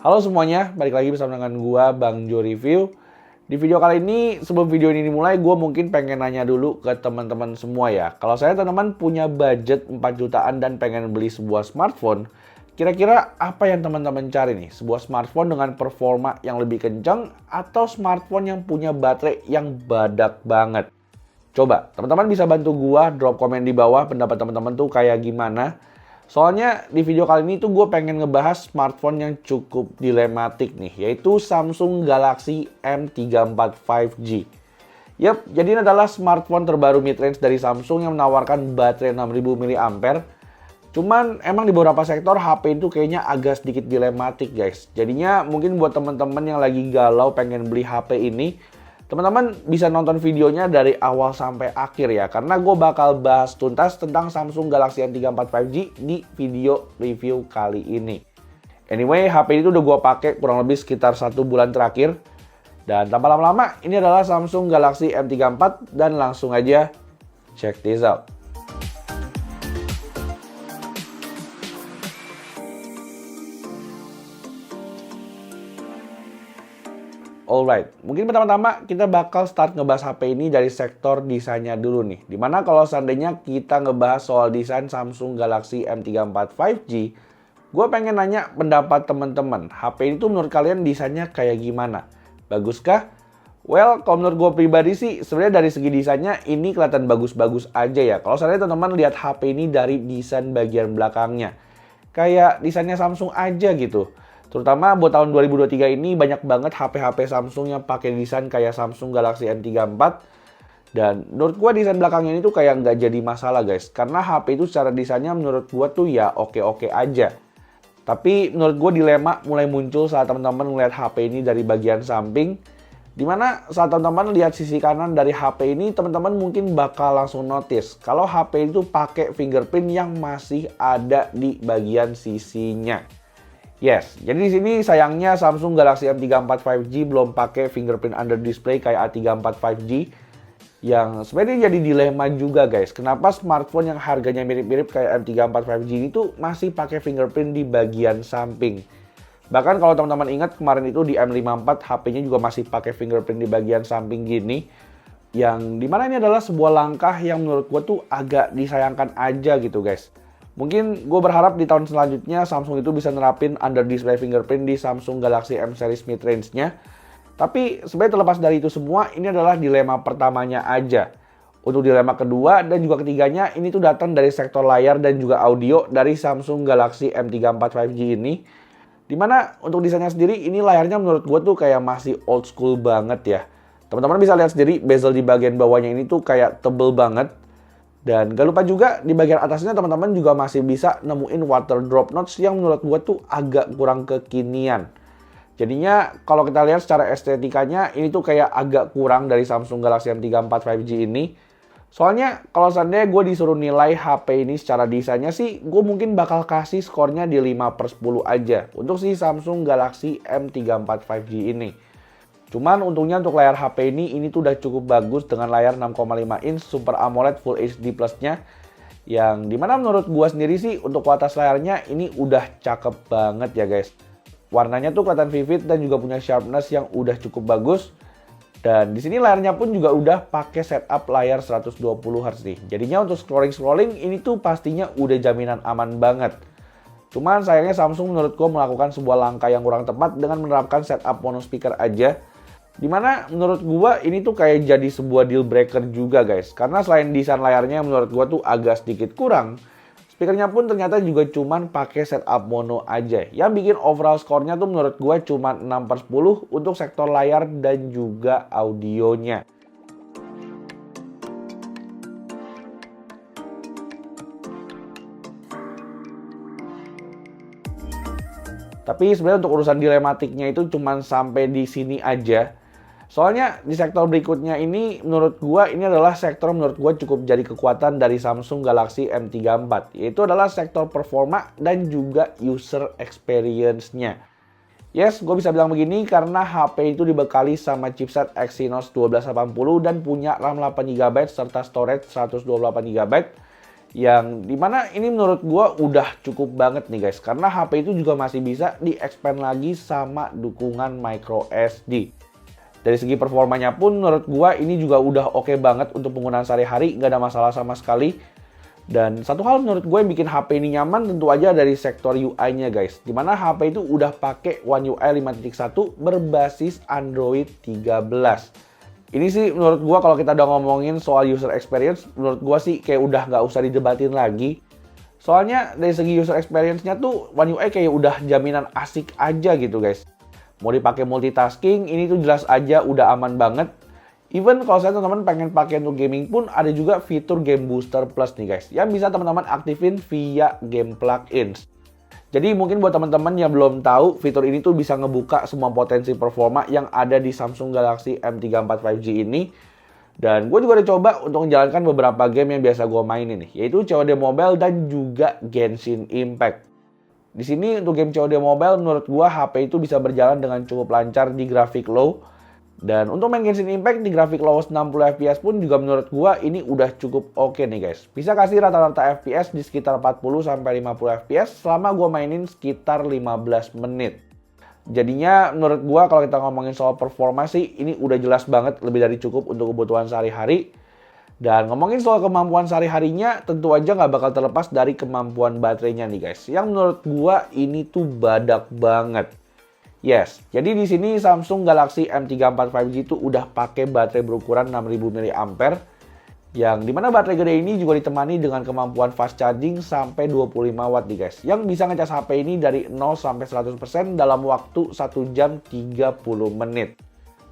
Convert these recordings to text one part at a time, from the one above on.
Halo semuanya, balik lagi bersama dengan gua Bang Jo Review. Di video kali ini, sebelum video ini dimulai, gua mungkin pengen nanya dulu ke teman-teman semua ya. Kalau saya teman-teman punya budget 4 jutaan dan pengen beli sebuah smartphone, kira-kira apa yang teman-teman cari nih? Sebuah smartphone dengan performa yang lebih kencang atau smartphone yang punya baterai yang badak banget? Coba, teman-teman bisa bantu gua drop komen di bawah pendapat teman-teman tuh kayak gimana. Soalnya di video kali ini tuh gue pengen ngebahas smartphone yang cukup dilematik nih, yaitu Samsung Galaxy M34 5G. Yap, jadi ini adalah smartphone terbaru mid-range dari Samsung yang menawarkan baterai 6000 mAh. Cuman emang di beberapa sektor HP itu kayaknya agak sedikit dilematik guys. Jadinya mungkin buat teman-teman yang lagi galau pengen beli HP ini, teman-teman bisa nonton videonya dari awal sampai akhir ya, karena gue bakal bahas tuntas tentang Samsung Galaxy M34 5G di video review kali ini. Anyway, HP itu udah gue pakai kurang lebih sekitar 1 bulan terakhir. Dan tanpa lama-lama, ini adalah Samsung Galaxy M34 dan langsung aja check this out. Alright, mungkin pertama-tama kita bakal start ngebahas HP ini dari sektor desainnya dulu nih. Dimana kalau seandainya kita ngebahas soal desain Samsung Galaxy M34 5G, gue pengen nanya pendapat teman-teman. HP ini tuh menurut kalian desainnya kayak gimana? Baguskah? Well, kalau menurut gue pribadi sih, sebenarnya dari segi desainnya ini kelihatan bagus-bagus aja ya. Kalau seandainya teman-teman lihat HP ini dari desain bagian belakangnya, kayak desainnya Samsung aja gitu. Terutama buat tahun 2023 ini banyak banget HP-HP Samsung yang pakai desain kayak Samsung Galaxy M34. Dan menurut gua desain belakangnya ini tuh kayak nggak jadi masalah guys. Karena HP itu secara desainnya menurut gua tuh ya oke-oke aja. Tapi menurut gua dilema mulai muncul saat teman-teman ngeliat HP ini dari bagian samping. Dimana saat teman-teman lihat sisi kanan dari HP ini, teman-teman mungkin bakal langsung notice kalau HP itu pakai fingerprint yang masih ada di bagian sisinya. Yes, jadi di sini sayangnya Samsung Galaxy M34 5G belum pakai fingerprint under display kayak A34 5G. Yang sebenarnya jadi dilema juga guys. Kenapa smartphone yang harganya mirip-mirip kayak M34 5G ini tuh masih pakai fingerprint di bagian samping. Bahkan kalau teman-teman ingat kemarin itu di M54 HP-nya juga masih pakai fingerprint di bagian samping gini. Yang dimana ini adalah sebuah langkah yang menurut gue tuh agak disayangkan aja gitu guys. Mungkin gue berharap di tahun selanjutnya Samsung itu bisa nerapin under display fingerprint di Samsung Galaxy M series mid range-nya. Tapi sebenarnya terlepas dari itu semua, ini adalah dilema pertamanya aja. Untuk dilema kedua dan juga ketiganya, ini tuh datang dari sektor layar dan juga audio dari Samsung Galaxy M34 5G ini. Dimana untuk desainnya sendiri, ini layarnya menurut gue tuh kayak masih old school banget ya. Teman-teman bisa lihat sendiri, bezel di bagian bawahnya ini tuh kayak tebel banget. Dan gak lupa juga di bagian atasnya teman-teman juga masih bisa nemuin water drop notch yang menurut gue tuh agak kurang kekinian. Jadinya kalau kita lihat secara estetikanya ini tuh kayak agak kurang dari Samsung Galaxy M34 5G ini. Soalnya kalau seandainya gue disuruh nilai HP ini secara desainnya sih, gue mungkin bakal kasih skornya di 5/10 aja untuk si Samsung Galaxy M34 5G ini. Cuman untungnya untuk layar HP ini tuh udah cukup bagus dengan layar 6,5 inch Super AMOLED Full HD Plus-nya. Yang dimana menurut gua sendiri sih untuk kualitas layarnya ini udah cakep banget ya guys. Warnanya tuh kelihatan vivid dan juga punya sharpness yang udah cukup bagus. Dan di sini layarnya pun juga udah pakai setup layar 120 Hz nih. Jadinya untuk scrolling ini tuh pastinya udah jaminan aman banget. Cuman sayangnya Samsung menurut gua melakukan sebuah langkah yang kurang tepat dengan menerapkan setup mono speaker aja. Dimana menurut gua ini tuh kayak jadi sebuah deal breaker juga guys. Karena selain desain layarnya menurut gua tuh agak sedikit kurang, speakernya pun ternyata juga cuman pakai setup mono aja. Yang bikin overall skornya tuh menurut gua cuman 6/10 untuk sektor layar dan juga audionya. Tapi sebenarnya untuk urusan dilematiknya itu cuman sampai di sini aja. Soalnya di sektor berikutnya ini menurut gua ini adalah sektor menurut gua cukup jadi kekuatan dari Samsung Galaxy M34. Yaitu adalah sektor performa dan juga user experience-nya. Yes, gue bisa bilang begini karena HP itu dibekali sama chipset Exynos 1280 dan punya RAM 8GB serta storage 128GB. Yang dimana ini menurut gua udah cukup banget nih guys, karena HP itu juga masih bisa di-expand lagi sama dukungan micro SD. Dari segi performanya pun menurut gua ini juga udah oke banget untuk penggunaan sehari-hari, nggak ada masalah sama sekali. Dan satu hal menurut gue yang bikin HP ini nyaman tentu aja dari sektor UI-nya guys. Dimana HP itu udah pakai One UI 5.1 berbasis Android 13. Ini sih menurut gua kalau kita udah ngomongin soal user experience, menurut gua sih kayak udah nggak usah didebatin lagi. Soalnya dari segi user experience-nya tuh One UI kayak udah jaminan asik aja gitu guys. Mau dipakai multitasking, ini tuh jelas aja udah aman banget. Even kalau saya teman-teman pengen pakai untuk gaming pun ada juga fitur Game Booster Plus nih guys, yang bisa teman-teman aktifin via game plugins. Jadi mungkin buat teman-teman yang belum tahu, fitur ini tuh bisa ngebuka semua potensi performa yang ada di Samsung Galaxy M34 5G ini. Dan gue juga udah coba untuk menjalankan beberapa game yang biasa gue mainin nih, yaitu COD Mobile dan juga Genshin Impact. Di sini untuk game COD Mobile menurut gue HP itu bisa berjalan dengan cukup lancar di grafik low. Dan untuk main Genshin Impact di grafik low 60 fps pun juga menurut gua ini udah cukup oke nih guys. Bisa kasih rata-rata fps di sekitar 40-50 fps selama gua mainin sekitar 15 menit. Jadinya menurut gua kalau kita ngomongin soal performa sih ini udah jelas banget lebih dari cukup untuk kebutuhan sehari-hari. Dan ngomongin soal kemampuan sehari-harinya tentu aja nggak bakal terlepas dari kemampuan baterainya nih guys. Yang menurut gua ini tuh badak banget. Yes, jadi di sini Samsung Galaxy M34 5G itu udah pakai baterai berukuran 6000 mAh yang dimana baterai gede ini juga ditemani dengan kemampuan fast charging sampai 25 watt nih guys, yang bisa ngecas HP ini dari 0 sampai 100% dalam waktu 1 jam 30 menit.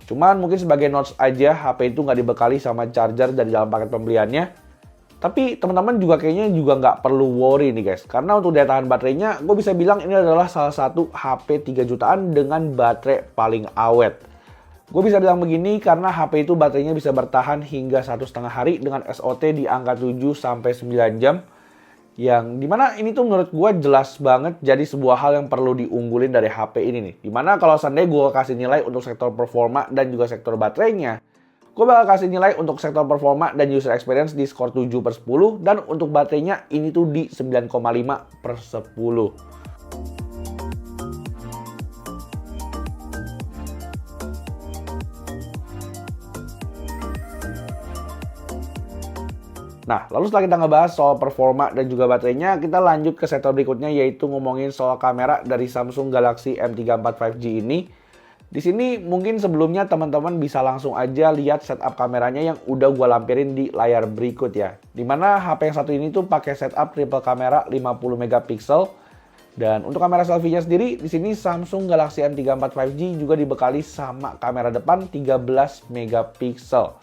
Cuman mungkin sebagai notes aja, HP itu nggak dibekali sama charger dari dalam paket pembeliannya. Tapi teman-teman juga kayaknya juga nggak perlu worry nih guys. Karena untuk daya tahan baterainya, gue bisa bilang ini adalah salah satu HP 3 jutaan dengan baterai paling awet. Gue bisa bilang begini karena HP itu baterainya bisa bertahan hingga 1,5 hari dengan SOT di angka 7-9 jam. Yang dimana ini tuh menurut gue jelas banget jadi sebuah hal yang perlu diunggulin dari HP ini nih. Dimana kalau seandainya gue kasih nilai untuk sektor performa dan juga sektor baterainya, gue bakal kasih nilai untuk sektor performa dan user experience di skor 7/10 dan untuk baterainya ini tuh di 9,5/10. Nah, lalu setelah kita ngebahas soal performa dan juga baterainya, kita lanjut ke sektor berikutnya yaitu ngomongin soal kamera dari Samsung Galaxy M34 5G ini. Di sini mungkin sebelumnya teman-teman bisa langsung aja lihat setup kameranya yang udah gue lampirin di layar berikut ya. Dimana HP yang satu ini tuh pakai setup triple kamera 50 megapiksel. Dan untuk kamera selfie-nya sendiri, di sini Samsung Galaxy M34 5G juga dibekali sama kamera depan 13 megapiksel.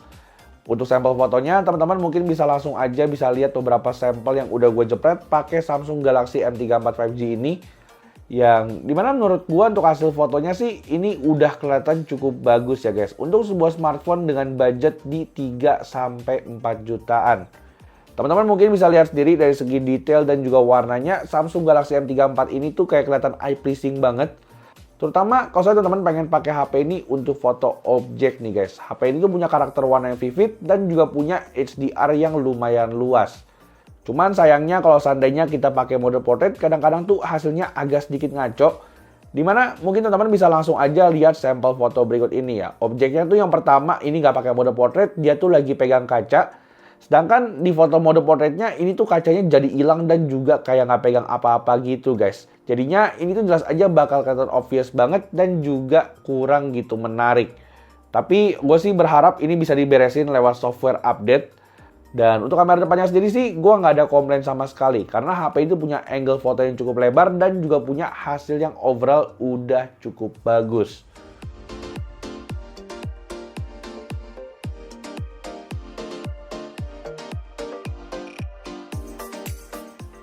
Untuk sampel fotonya, teman-teman mungkin bisa langsung aja bisa lihat beberapa sampel yang udah gue jepret pakai Samsung Galaxy M34 5G ini. Yang dimana menurut gua untuk hasil fotonya sih ini udah kelihatan cukup bagus ya guys. Untuk sebuah smartphone dengan budget di 3-4 jutaan. Teman-teman mungkin bisa lihat sendiri dari segi detail dan juga warnanya. Samsung Galaxy M34 ini tuh kayak kelihatan eye pleasing banget. Terutama kalau saya teman-teman pengen pakai HP ini untuk foto objek nih guys. HP ini tuh punya karakter warna yang vivid dan juga punya HDR yang lumayan luas. Cuman sayangnya kalau seandainya kita pakai mode portrait, kadang-kadang tuh hasilnya agak sedikit ngaco. Dimana mungkin teman-teman bisa langsung aja lihat sampel foto berikut ini ya. Objeknya tuh yang pertama ini nggak pakai mode portrait, dia tuh lagi pegang kaca. Sedangkan di foto mode portraitnya ini tuh kacanya jadi hilang dan juga kayak nggak pegang apa-apa gitu guys. Jadinya ini tuh jelas aja bakal kelihatan obvious banget dan juga kurang gitu menarik. Tapi gue sih berharap ini bisa diberesin lewat software update. Dan untuk kamera depannya sendiri sih gue nggak ada komplain sama sekali. Karena HP itu punya angle foto yang cukup lebar dan juga punya hasil yang overall udah cukup bagus.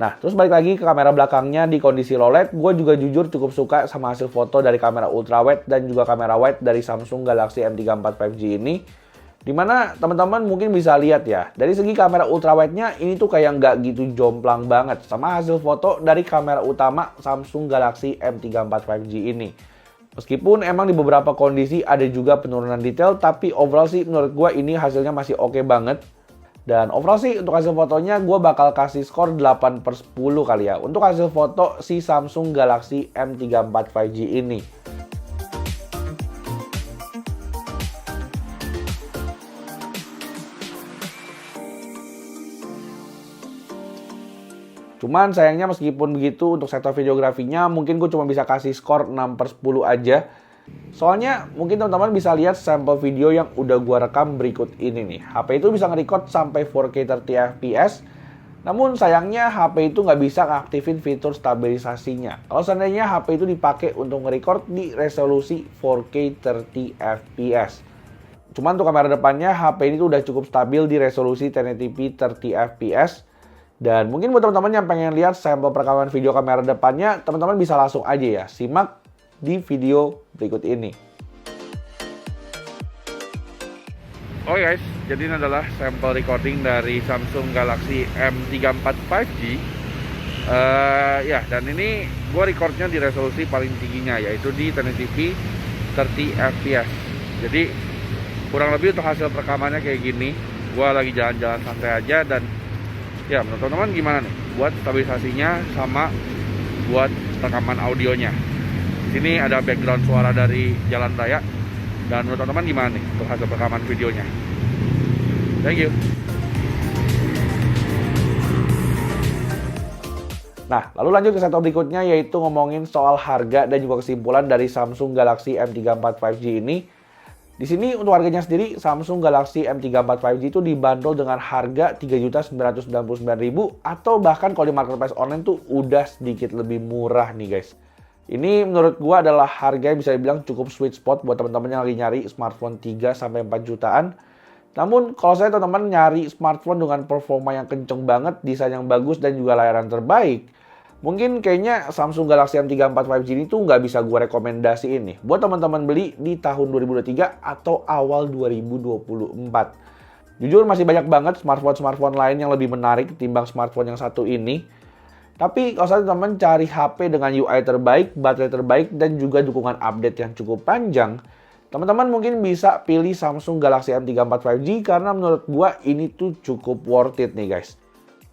Nah, terus balik lagi ke kamera belakangnya di kondisi low light, gue juga jujur cukup suka sama hasil foto dari kamera ultrawide dan juga kamera wide dari Samsung Galaxy M34 5G ini. Dimana teman-teman mungkin bisa lihat ya, dari segi kamera ultrawide-nya ini tuh kayak nggak gitu jomplang banget sama hasil foto dari kamera utama Samsung Galaxy M34 5G ini. Meskipun emang di beberapa kondisi ada juga penurunan detail, tapi overall sih menurut gue ini hasilnya masih oke banget. Dan overall sih untuk hasil fotonya gue bakal kasih skor 8/10 kali ya untuk hasil foto si Samsung Galaxy M34 5G ini. Cuman sayangnya meskipun begitu untuk sektor videografinya mungkin gue cuma bisa kasih skor 6/10 aja. Soalnya mungkin teman-teman bisa lihat sampel video yang udah gue rekam berikut ini nih. HP itu bisa nge-record sampai 4K 30fps. Namun sayangnya HP itu nggak bisa ngaktifin fitur stabilisasinya. Kalau seandainya HP itu dipakai untuk nge-record di resolusi 4K 30fps. Cuman untuk kamera depannya HP ini tuh udah cukup stabil di resolusi 1080p 30fps. Dan mungkin buat teman-teman yang pengen lihat sampel perekaman video kamera depannya, teman-teman bisa langsung aja ya simak di video berikut ini. Oke guys, jadi ini adalah sampel recording dari Samsung Galaxy M34 5G. Ya, dan ini gue recordnya di resolusi paling tingginya, yaitu di 1080p 30fps. Jadi kurang lebih untuk hasil perekamannya kayak gini. Gue lagi jalan-jalan santai aja, dan ya menurut teman-teman gimana nih buat stabilisasinya sama buat rekaman audionya. Di sini ada background suara dari jalan raya, dan menurut teman-teman gimana nih untuk hasil rekaman videonya. Thank you. Nah, lalu lanjut ke sektor berikutnya, yaitu ngomongin soal harga dan juga kesimpulan dari Samsung Galaxy M34 5G ini. Di sini untuk harganya sendiri, Samsung Galaxy M34 5G itu dibanderol dengan harga 3.999.000 atau bahkan kalau di marketplace online tuh udah sedikit lebih murah nih guys. Ini menurut gua adalah harga yang bisa dibilang cukup sweet spot buat teman-teman yang lagi nyari smartphone 3-4 jutaan. Namun kalau saya teman-teman nyari smartphone dengan performa yang kenceng banget, desain yang bagus dan juga layanan terbaik, mungkin kayaknya Samsung Galaxy M34 5G ini tuh nggak bisa gue rekomendasiin nih buat teman-teman beli di tahun 2023 atau awal 2024. Jujur masih banyak banget smartphone-smartphone lain yang lebih menarik ketimbang smartphone yang satu ini. Tapi kalau teman-teman cari HP dengan UI terbaik, baterai terbaik, dan juga dukungan update yang cukup panjang, teman-teman mungkin bisa pilih Samsung Galaxy M34 5G karena menurut gue ini tuh cukup worth it nih guys.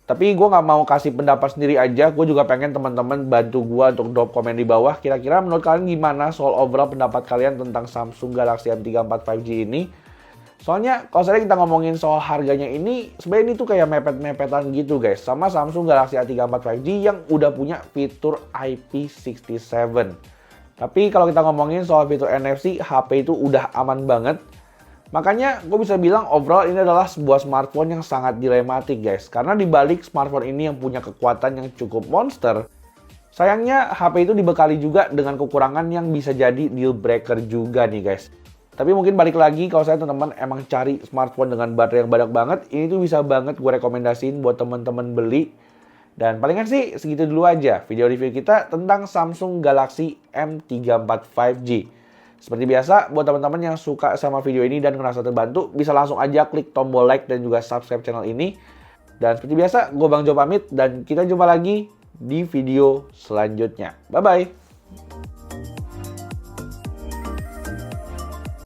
Tapi gue nggak mau kasih pendapat sendiri aja, gue juga pengen teman-teman bantu gue untuk drop komen di bawah. Kira-kira menurut kalian gimana soal overall pendapat kalian tentang Samsung Galaxy M34 5G ini? Soalnya kalau saya kita ngomongin soal harganya ini, sebenarnya ini tuh kayak mepet-mepetan gitu guys, sama Samsung Galaxy A34 5G yang udah punya fitur IP67. Tapi kalau kita ngomongin soal fitur NFC, HP itu udah aman banget. Makanya gue bisa bilang overall ini adalah sebuah smartphone yang sangat dilematik guys. Karena dibalik smartphone ini yang punya kekuatan yang cukup monster, sayangnya HP itu dibekali juga dengan kekurangan yang bisa jadi deal breaker juga nih guys. Tapi mungkin balik lagi kalau saya teman-teman emang cari smartphone dengan baterai yang banyak banget, ini tuh bisa banget gue rekomendasiin buat teman-teman beli. Dan palingan sih segitu dulu aja video review kita tentang Samsung Galaxy M34 5G. Seperti biasa, buat teman-teman yang suka sama video ini dan ngerasa terbantu, bisa langsung aja klik tombol like dan juga subscribe channel ini. Dan seperti biasa, gue Bang Jo pamit dan kita jumpa lagi di video selanjutnya. Bye-bye!